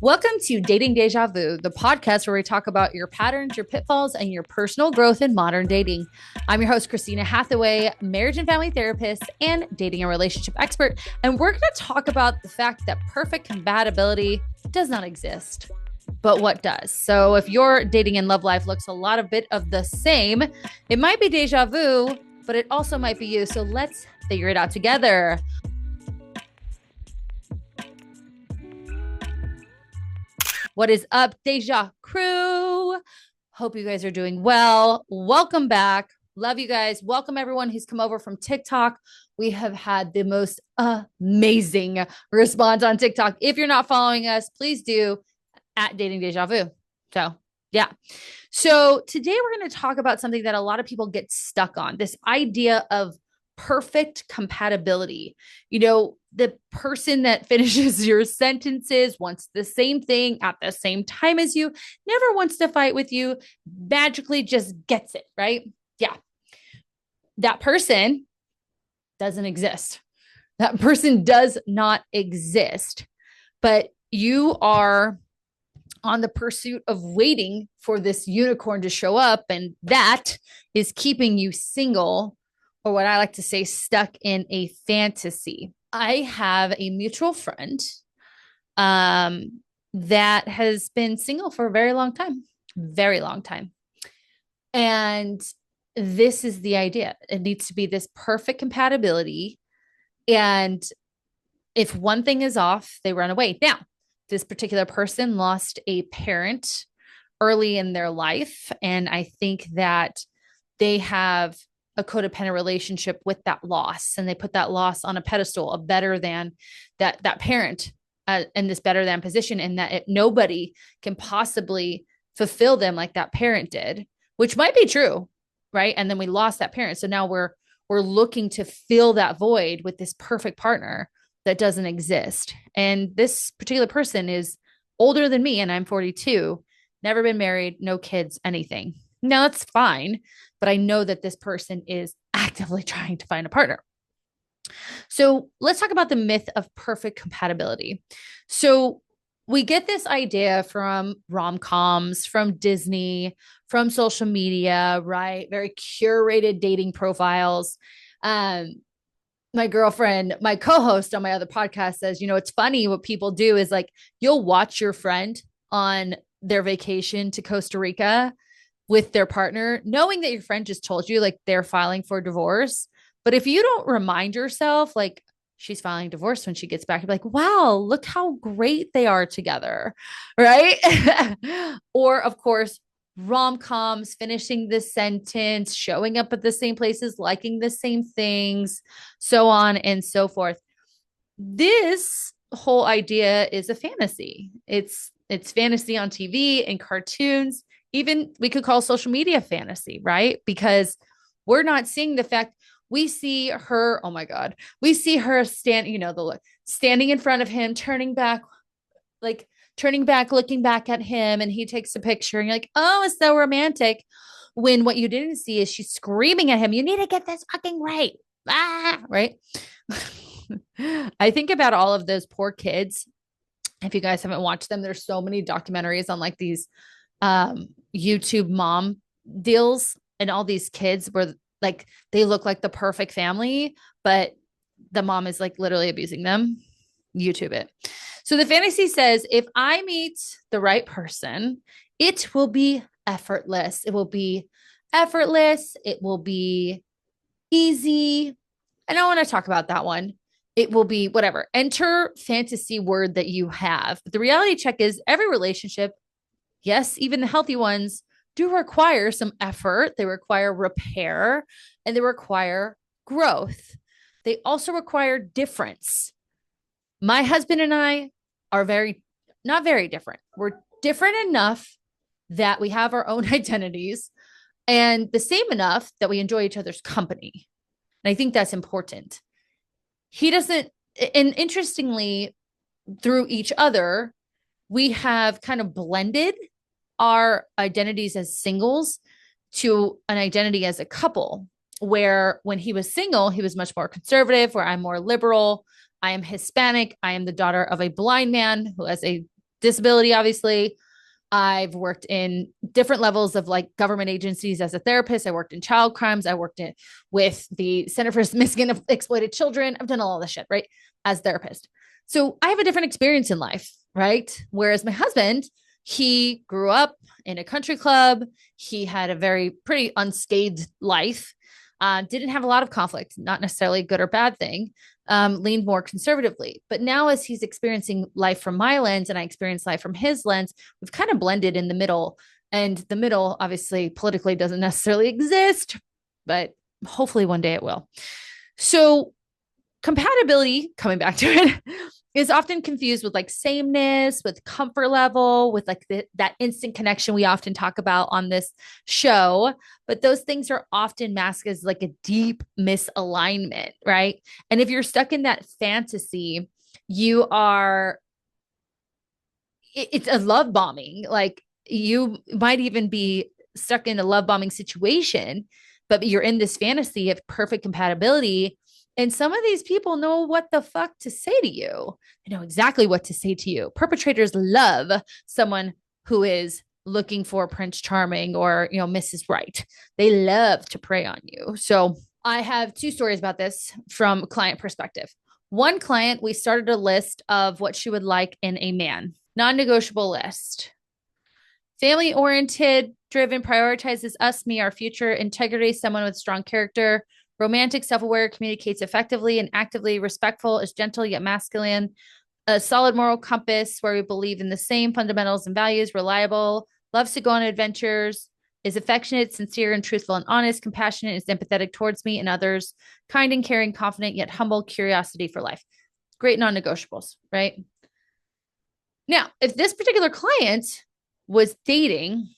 Welcome to Dating Deja Vu, the podcast where we talk about your patterns, your pitfalls, and your personal growth in modern dating. I'm your host, Christina Hathaway, marriage and family therapist and dating and relationship expert. And we're going to talk about the fact that perfect compatibility does not exist. But what does? So if your dating and love life looks a lot of bit of the same, it might be deja vu, but it also might be you. So let's figure it out together. What is up, Deja Crew? Hope you guys are doing well. Welcome back. Love you guys. Welcome everyone who's come over from TikTok. We have had the most amazing response on TikTok. If you're not following us, please do at Dating Deja Vu. So yeah. So today we're going to talk about something that a lot of people get stuck on, this idea of perfect compatibility. You know, the person that finishes your sentences wants the same thing at the same time as you, never wants to fight with you, magically just gets it, right? Yeah. That person doesn't exist. That person does not exist. But you are on the pursuit of waiting for this unicorn to show up, and that is keeping you single, or what I like to say, stuck in a fantasy. I have a mutual friend that has been single for a very long time. And this is the idea. It needs to be this perfect compatibility. And if one thing is off, they run away. Now, this particular person lost a parent early in their life. And I think that they have a codependent relationship with that loss, and they put that loss on a pedestal of better than that parent in this better than position, and that nobody can possibly fulfill them like that parent did, which might be true, right? And then we lost that parent, so now we're looking to fill that void with this perfect partner that doesn't exist. And this particular person is older than me, and I'm 42, never been married, no kids, anything. Now that's fine, but I know that this person is actively trying to find a partner. So let's talk about the myth of perfect compatibility. So we get this idea from rom-coms, from Disney, from social media, right? Very curated dating profiles. My girlfriend, my co-host on my other podcast says, you know, it's funny what people do is like, you'll watch your friend on their vacation to Costa Rica with their partner, knowing that your friend just told you like they're filing for divorce. But if you don't remind yourself, like she's filing divorce when she gets back, you're like, wow, look how great they are together. Right. Or of course, rom-coms, finishing the sentence, showing up at the same places, liking the same things, so on and so forth. This whole idea is a fantasy. It's fantasy on TV and cartoons. Even we could call social media fantasy, right? Because we're not seeing the fact we see her. Oh my God. We see her standing in front of him, turning back, looking back at him. And he takes a picture and you're like, oh, it's so romantic. When what you didn't see is she's screaming at him. You need to get this fucking right. Right. I think about all of those poor kids. If you guys haven't watched them, there's so many documentaries on like these YouTube mom deals, and all these kids where like they look like the perfect family, but the mom is like literally abusing them. YouTube it. So the fantasy says, if I meet the right person, it will be effortless. It will be effortless. It will be easy. I don't want to talk about that one. It will be whatever. Enter fantasy word that you have. But the reality check is every relationship, yes, even the healthy ones, do require some effort. They require repair, and they require growth. They also require difference. My husband and I are not very different. We're different enough that we have our own identities, and the same enough that we enjoy each other's company. And I think that's important. He doesn't, and interestingly, through each other, we have kind of blended our identities as singles to an identity as a couple, where when he was single, he was much more conservative, where I'm more liberal. I am Hispanic. I am the daughter of a blind man who has a disability, obviously. I've worked in different levels of like government agencies as a therapist. I worked in child crimes. I worked with the Center for Missing and Exploited Children. I've done all this shit, right? As a therapist. So I have a different experience in life, right? Whereas my husband, he grew up in a country club. He had a pretty unscathed life. Didn't have a lot of conflict, not necessarily a good or bad thing. Leaned more conservatively. But now, as he's experiencing life from my lens and I experience life from his lens, we've kind of blended in the middle. And the middle, obviously, politically doesn't necessarily exist, but hopefully one day it will. So, compatibility, coming back to it, is often confused with like sameness, with comfort level, with like that instant connection we often talk about on this show. But those things are often masked as like a deep misalignment, right? And if you're stuck in that fantasy, it's a love bombing. Like you might even be stuck in a love bombing situation, but you're in this fantasy of perfect compatibility. And some of these people know what the fuck to say to you. They know exactly what to say to you. Perpetrators love someone who is looking for Prince Charming or, Mrs. Right. They love to prey on you. So I have two stories about this from client perspective. One client, we started a list of what she would like in a man, non-negotiable list. Family oriented, driven, prioritizes us, me, our future, integrity, someone with strong character, romantic, self-aware, communicates effectively and actively, respectful, is gentle yet masculine, a solid moral compass where we believe in the same fundamentals and values, reliable, loves to go on adventures, is affectionate, sincere, and truthful and honest, compassionate, is empathetic towards me and others, kind and caring, confident yet humble, curiosity for life. Great non-negotiables, right? Now, if this particular client was dating,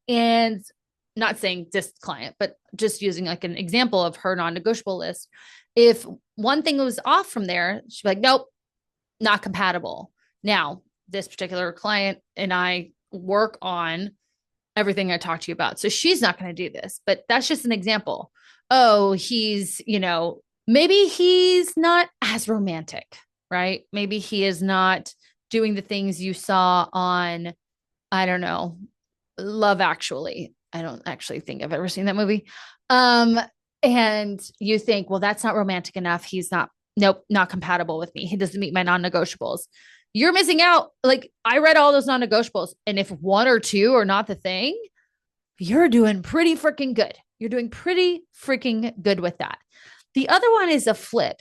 and not saying this client, but just using like an example of her non-negotiable list, if one thing was off from there, she'd be like, nope, not compatible. Now, this particular client and I work on everything I talked to you about. So she's not going to do this, but that's just an example. Oh, he's, maybe he's not as romantic, right? Maybe he is not doing the things you saw on, I don't know, Love Actually. I don't actually think I've ever seen that movie. And you think, well, that's not romantic enough. He's not, nope, not compatible with me. He doesn't meet my non-negotiables. You're missing out. Like I read all those non-negotiables. And if one or two are not the thing, you're doing pretty freaking good. You're doing pretty freaking good with that. The other one is a flip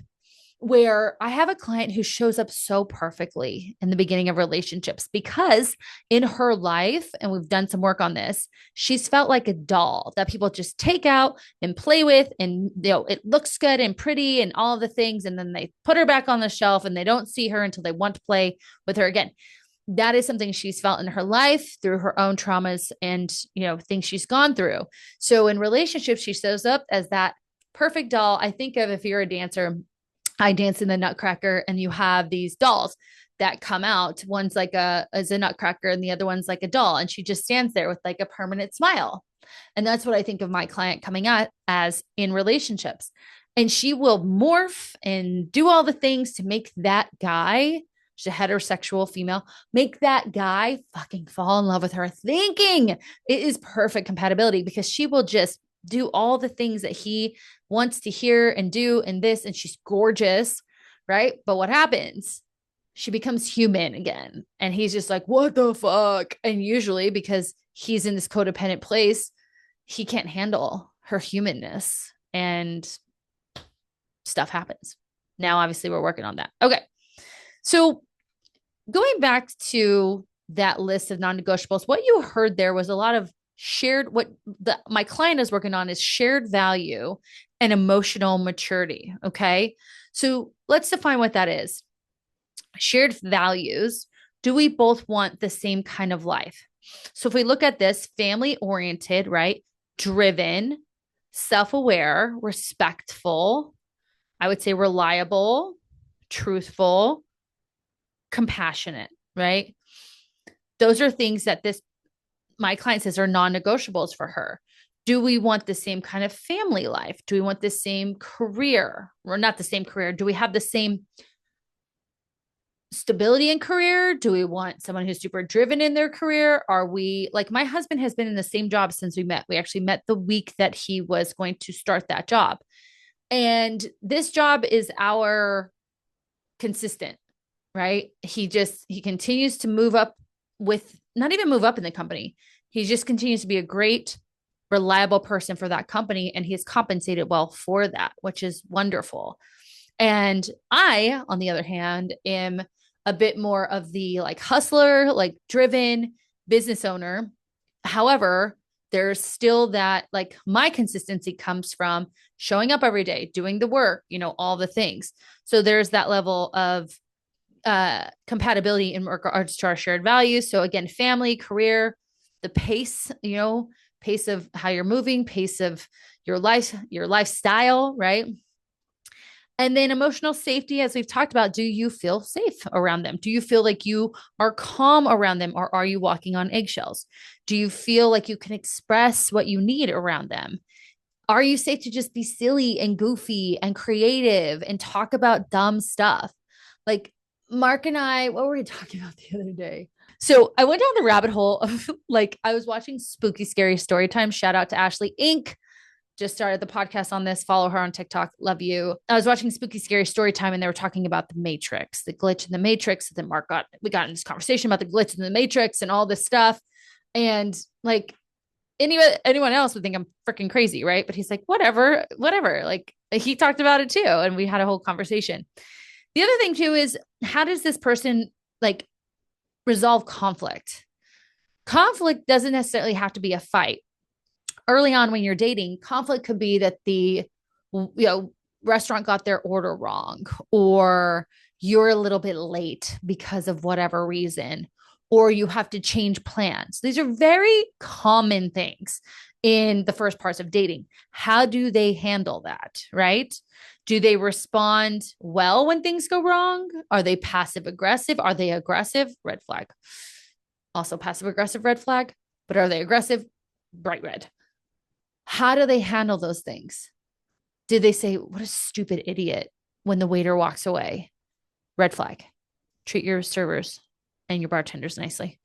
where I have a client who shows up so perfectly in the beginning of relationships because in her life, and we've done some work on this, she's felt like a doll that people just take out and play with. And it looks good and pretty and all of the things. And then they put her back on the shelf and they don't see her until they want to play with her again. That is something she's felt in her life through her own traumas and, things she's gone through. So in relationships, she shows up as that perfect doll. I think of, if you're a dancer, I dance in the Nutcracker, and you have these dolls that come out. One's like as a Nutcracker and the other one's like a doll. And she just stands there with like a permanent smile. And that's what I think of my client coming out as in relationships. And she will morph and do all the things to make that guy, she's a heterosexual female, make that guy fucking fall in love with her, thinking it is perfect compatibility because she will just do all the things that he wants to hear and do and this, and she's gorgeous, right? But what happens? She becomes human again. And he's just like, what the fuck? And usually because he's in this codependent place, he can't handle her humanness and stuff happens. Now, obviously, we're working on that. Okay. So going back to that list of non-negotiables, what you heard there was a lot of what my client is working on is shared value and emotional maturity. Okay. So let's define what that is. Shared values. Do we both want the same kind of life? So if we look at this, family oriented, right? Driven, self-aware, respectful, I would say reliable, truthful, compassionate, right? Those are things that my client says are non-negotiables for her. Do we want the same kind of family life? Do we want the same career? Or not the same career? Do we have the same stability in career? Do we want someone who's super driven in their career? Are we like my husband has been in the same job since we met. We actually met the week that he was going to start that job. And this job is our consistent, right? He continues to move up with not even move up in the company. He just continues to be a great, reliable person for that company. And he is compensated well for that, which is wonderful. And I, on the other hand, am a bit more of the like hustler, like driven business owner. However, there's still that like my consistency comes from showing up every day, doing the work, all the things. So there's that level of compatibility in regards to our shared values. So again, family, career, the pace, pace of how you're moving, pace of your life, your lifestyle, right? And then emotional safety, as we've talked about, do you feel safe around them? Do you feel like you are calm around them, or are you walking on eggshells? Do you feel like you can express what you need around them? Are you safe to just be silly and goofy and creative and talk about dumb stuff? Like Mark and I, what were we talking about the other day? So I went down the rabbit hole of like, I was watching Spooky Scary Storytime. Shout out to Ashley Inc. Just started the podcast on this. Follow her on TikTok. Love you. I was watching Spooky Scary Storytime and they were talking about the Matrix, the glitch in the Matrix. And then we got in this conversation about the glitch in the Matrix and all this stuff. And like anyone else would think I'm freaking crazy, right? But he's like, whatever. Like he talked about it too. And we had a whole conversation. The other thing too is how does this person like resolve conflict? Conflict doesn't necessarily have to be a fight. Early on when you're dating, conflict could be that the restaurant got their order wrong, or you're a little bit late because of whatever reason, or you have to change plans. These are very common things in the first parts of dating. How do they handle that, right? Do they respond well when things go wrong? Are they passive aggressive? Are they aggressive? Red flag. Also passive aggressive, red flag. But are they aggressive? Bright red. How do they handle those things? Did they say, what a stupid idiot when the waiter walks away? Red flag. Treat your servers and your bartenders nicely.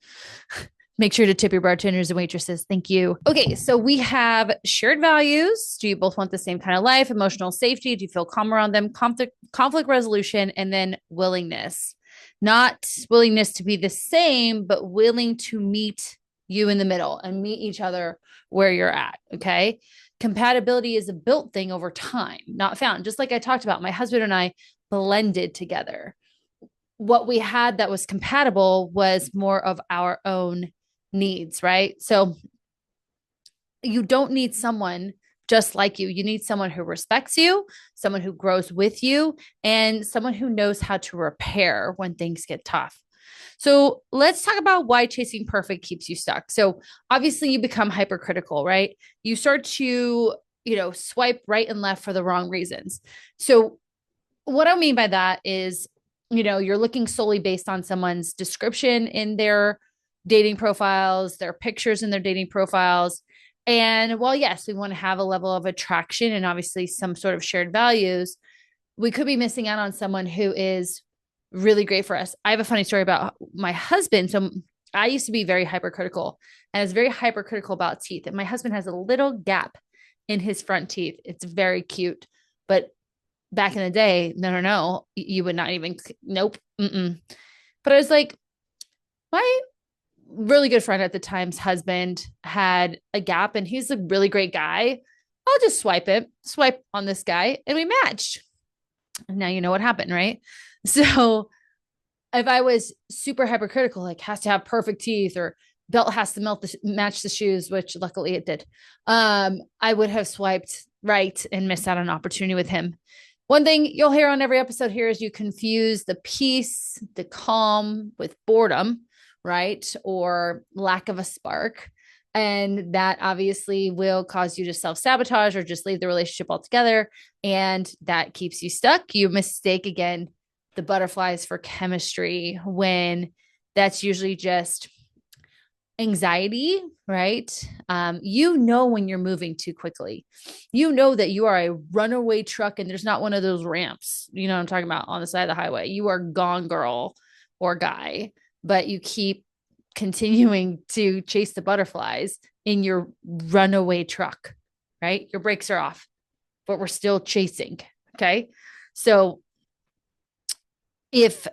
Make sure to tip your bartenders and waitresses. Thank you. Okay, so we have shared values. Do you both want the same kind of life? Emotional safety. Do you feel calm around them? Conflict resolution, and then willingness. Not willingness to be the same, but willing to meet you in the middle and meet each other where you're at. Okay. Compatibility is a built thing over time, not found. Just like I talked about, my husband and I blended together. What we had that was compatible was more of our own needs, right? So you don't need someone just like you. You need someone who respects you, someone who grows with you, and someone who knows how to repair when things get tough. So let's talk about why chasing perfect keeps you stuck. So obviously you become hypercritical, right? You start to, swipe right and left for the wrong reasons. So what I mean by that is, you're looking solely based on someone's description in their dating profiles, their pictures in their dating profiles. And while, yes, we want to have a level of attraction and obviously some sort of shared values, we could be missing out on someone who is really great for us. I have a funny story about my husband. So I used to be very hypercritical, and I was very hypercritical about teeth. And my husband has a little gap in his front teeth. It's very cute. But back in the day, no, you would not even, nope. But I was like, my really good friend at the time's husband had a gap and he's a really great guy. I'll just swipe on this guy, and we matched. And now you know what happened, right? So if I was super hypercritical, like has to have perfect teeth or belt has to match the shoes, which luckily it did, I would have swiped right and missed out on an opportunity with him. One thing you'll hear on every episode here is you confuse the peace, the calm with boredom, right? Or lack of a spark. And that obviously will cause you to self-sabotage or just leave the relationship altogether. And that keeps you stuck. You mistake, again, the butterflies for chemistry when that's usually just anxiety, right? When you're moving too quickly, that you are a runaway truck and there's not one of those ramps, you know what I'm talking about, on the side of the highway. You are gone, girl, or guy, but you keep continuing to chase the butterflies in your runaway truck, right? Your brakes are off, but we're still chasing. Okay. So if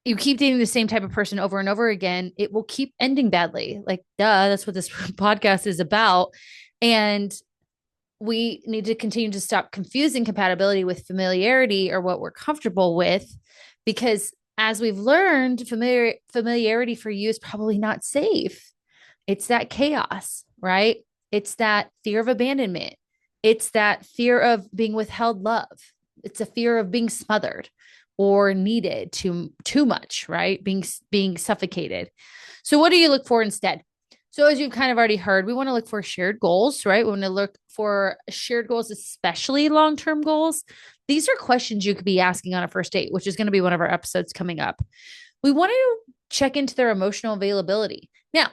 you keep dating the same type of person over and over again, it will keep ending badly. Like, duh, that's what this podcast is about. And we need to continue to stop confusing compatibility with familiarity or what we're comfortable with, because as we've learned, familiarity for you is probably not safe. It's that chaos, right? It's that fear of abandonment. It's that fear of being withheld love. It's a fear of being smothered or needed too much, right? Being suffocated. So what do you look for instead? So as you've kind of already heard, we want to look for shared goals, right? We want to look for shared goals, especially long-term goals. These are questions you could be asking on a first date, which is going to be one of our episodes coming up. We want to check into their emotional availability. Now,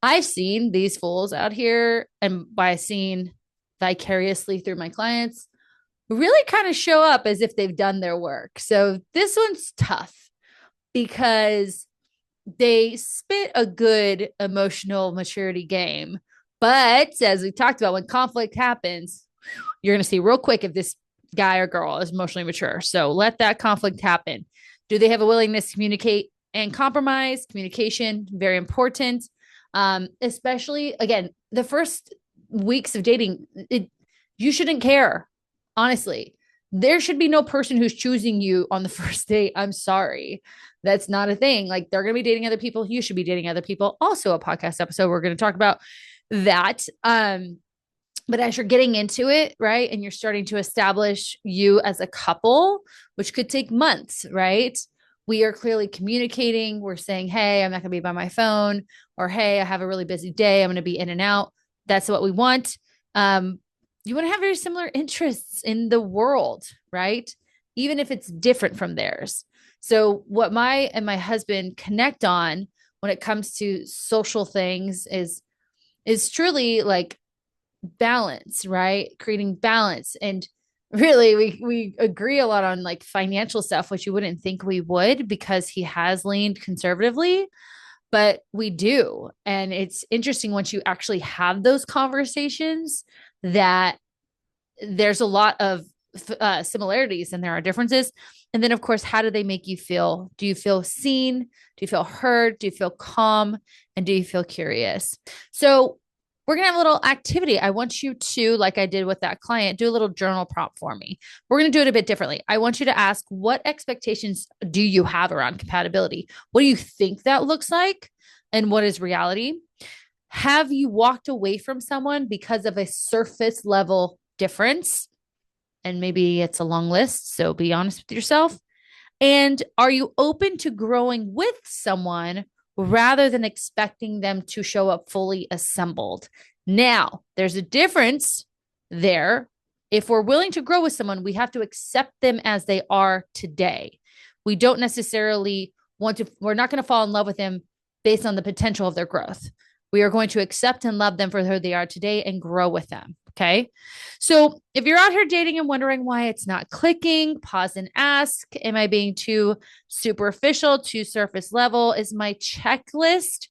I've seen these fools out here, and by seeing vicariously through my clients, really kind of show up as if they've done their work. So this one's tough because they spit a good emotional maturity game. But as we talked about, when conflict happens, you're going to see real quick if this guy or girl is emotionally mature. So let that conflict happen. Do they have a willingness to communicate and compromise? Communication, very important. Especially, again, the first weeks of dating, you shouldn't care. Honestly, there should be no person who's choosing you on the first date. I'm sorry. That's not a thing. Like, they're going to be dating other people. You should be dating other people. Also a podcast episode. We're going to talk about that. But as you're getting into it, right, and you're starting to establish you as a couple, which could take months, right? We are clearly communicating. We're saying, hey, I'm not going to be by my phone, or hey, I have a really busy day. I'm going to be in and out. That's what we want. You want to have very similar interests in the world, right? Even if it's different from theirs. So what my and my husband connect on when it comes to social things is truly like balance, right? Creating balance. And really we agree a lot on like financial stuff, which you wouldn't think we would, because he has leaned conservatively, but we do. And it's interesting once you actually have those conversations that there's a lot of similarities and there are differences. And then, of course, how do they make you feel? Do you feel seen? Do you feel heard? Do you feel calm? And do you feel curious? So we're going to have a little activity. I want you to, like I did with that client, do a little journal prompt for me. We're going to do it a bit differently. I want you to ask, what expectations do you have around compatibility? What do you think that looks like? And what is reality? Have you walked away from someone because of a surface level difference? And maybe it's a long list, so be honest with yourself. And are you open to growing with someone rather than expecting them to show up fully assembled? Now, there's a difference there. If we're willing to grow with someone, we have to accept them as they are today. We don't necessarily we're not going to fall in love with them based on the potential of their growth. We are going to accept and love them for who they are today and grow with them. Okay. So if you're out here dating and wondering why it's not clicking, pause and ask, am I being too superficial, too surface level? Is my checklist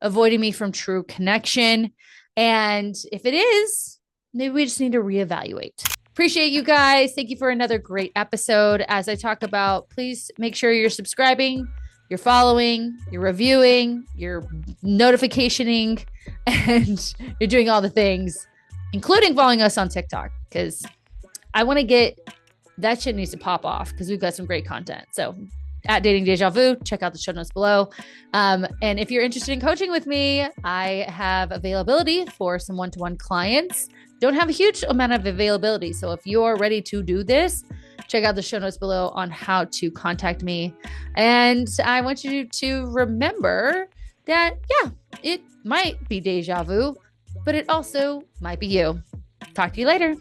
avoiding me from true connection? And if it is, maybe we just need to reevaluate. Appreciate you guys. Thank you for another great episode. As I talk about, please make sure you're subscribing, you're following, you're reviewing, you're notificationing, and you're doing all the things, including following us on TikTok, because I want to get that shit needs to pop off because we've got some great content. So at Dating Deja Vu, check out the show notes below. And if you're interested in coaching with me, I have availability for some one-to-one clients. Don't have a huge amount of availability. So if you're ready to do this, check out the show notes below on how to contact me. And I want you to remember that, yeah, it might be deja vu, but it also might be you. Talk to you later.